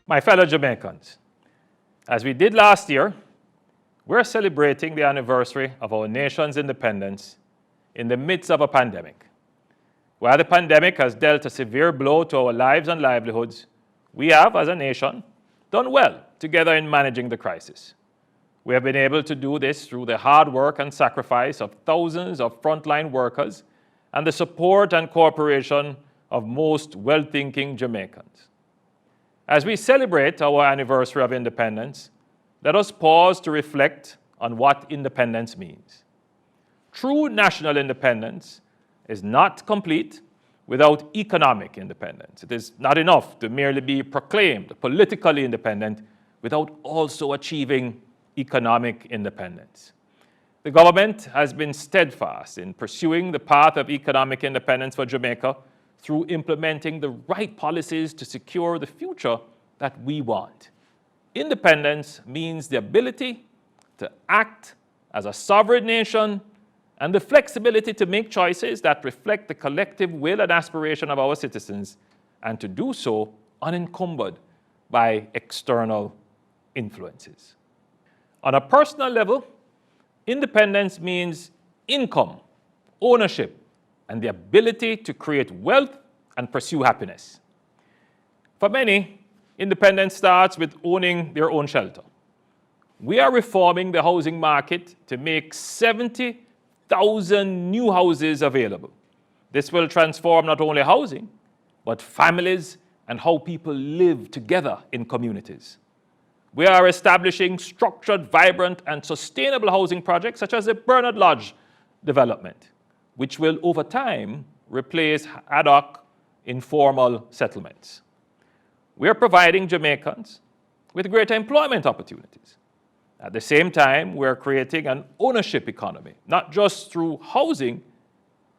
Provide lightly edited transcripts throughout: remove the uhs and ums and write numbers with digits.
My fellow Jamaicans, as we did last year, we're celebrating the anniversary of our nation's independence in the midst of a pandemic. While the pandemic has dealt a severe blow to our lives and livelihoods, we have, as a nation, done well together in managing the crisis. We have been able to do this through the hard work and sacrifice of thousands of frontline workers and the support and cooperation of most well-thinking Jamaicans. As we celebrate our anniversary of independence, let us pause to reflect on what independence means. True national independence is not complete without economic independence. It is not enough to merely be proclaimed politically independent without also achieving economic independence. The government has been steadfast in pursuing the path of economic independence for Jamaica through implementing the right policies to secure the future that we want. Independence means the ability to act as a sovereign nation and the flexibility to make choices that reflect the collective will and aspiration of our citizens, and to do so unencumbered by external influences. On a personal level, independence means income, ownership, and the ability to create wealth and pursue happiness. For many, independence starts with owning their own shelter. We are reforming the housing market to make 70,000 new houses available. This will transform not only housing, but families and how people live together in communities. We are establishing structured, vibrant, and sustainable housing projects such as the Bernard Lodge development, which will over time replace ad hoc informal settlements. We are providing Jamaicans with greater employment opportunities. At the same time, we are creating an ownership economy, not just through housing,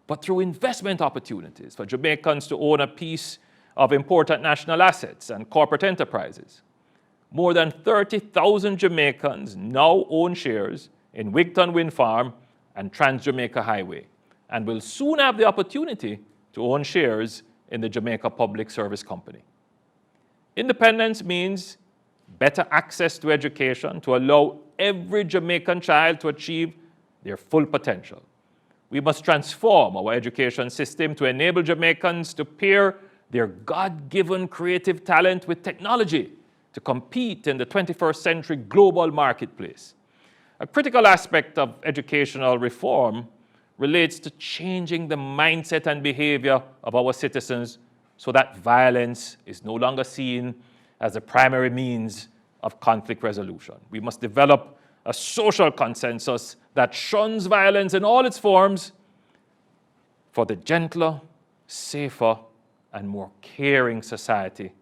but through investment opportunities for Jamaicans to own a piece of important national assets and corporate enterprises. More than 30,000 Jamaicans now own shares in Wigton Wind Farm and Trans-Jamaica Highway, and will soon have the opportunity to own shares in the Jamaica Public Service Company. Independence means better access to education to allow every Jamaican child to achieve their full potential. We must transform our education system to enable Jamaicans to pair their God-given creative talent with technology to compete in the 21st century global marketplace. A critical aspect of educational reform relates to changing the mindset and behavior of our citizens so that violence is no longer seen as the primary means of conflict resolution. We must develop a social consensus that shuns violence in all its forms for the gentler, safer, and more caring society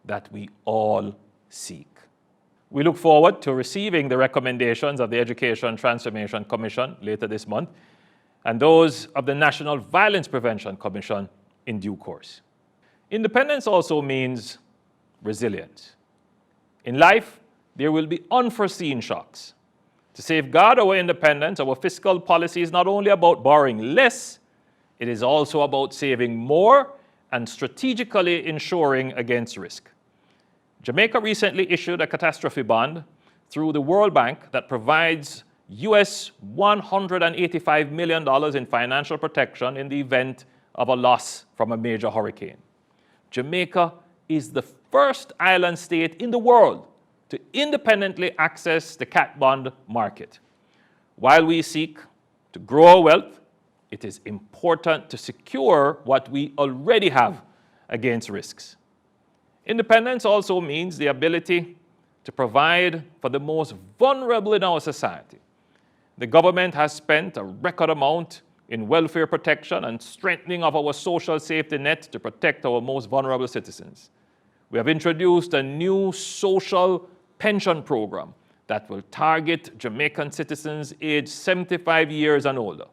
that we all seek. We look forward to receiving the recommendations of the Education Transformation Commission later this month, and those of the National Violence Prevention Commission in due course. Independence also means resilience. In life, there will be unforeseen shocks. To safeguard our independence, our fiscal policy is not only about borrowing less, it is also about saving more and strategically insuring against risk. Jamaica recently issued a catastrophe bond through the World Bank that provides US $185 million in financial protection in the event of a loss from a major hurricane. Jamaica is the first island state in the world to independently access the cat bond market. While we seek to grow our wealth, it is important to secure what we already have against risks. Independence also means the ability to provide for the most vulnerable in our society. The government has spent a record amount in welfare protection and strengthening of our social safety net to protect our most vulnerable citizens. We have introduced a new social pension program that will target Jamaican citizens aged 75 years and older.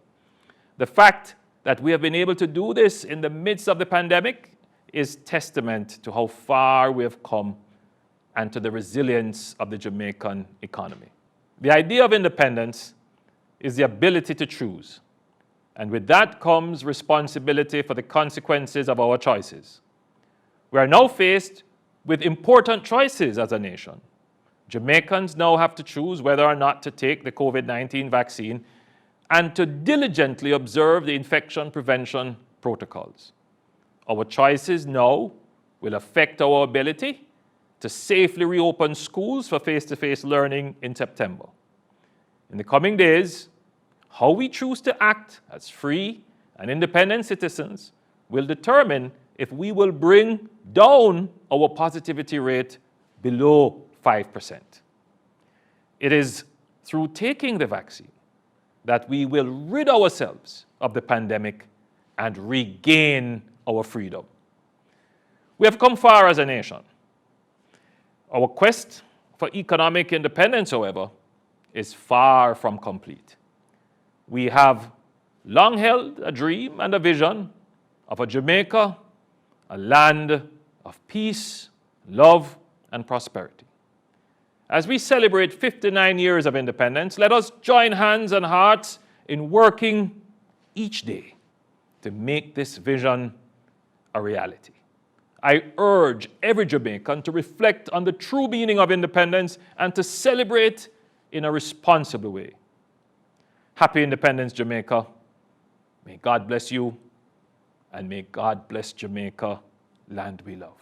The fact that we have been able to do this in the midst of the pandemic is testament to how far we have come and to the resilience of the Jamaican economy. The idea of independence is the ability to choose, and with that comes responsibility for the consequences of our choices. We are now faced with important choices as a nation. Jamaicans now have to choose whether or not to take the COVID-19 vaccine and to diligently observe the infection prevention protocols. Our choices now will affect our ability to safely reopen schools for face-to-face learning in September. In the coming days, how we choose to act as free and independent citizens will determine if we will bring down our positivity rate below 5%. It is through taking the vaccine that we will rid ourselves of the pandemic and regain our freedom. We have come far as a nation. Our quest for economic independence, however, is far from complete. We have long held a dream and a vision of a Jamaica, a land of peace, love, and prosperity. As we celebrate 59 years of independence, let us join hands and hearts in working each day to make this vision a reality. I urge every Jamaican to reflect on the true meaning of independence and to celebrate in a responsible way. Happy Independence, Jamaica. May God bless you, and may God bless Jamaica, land we love.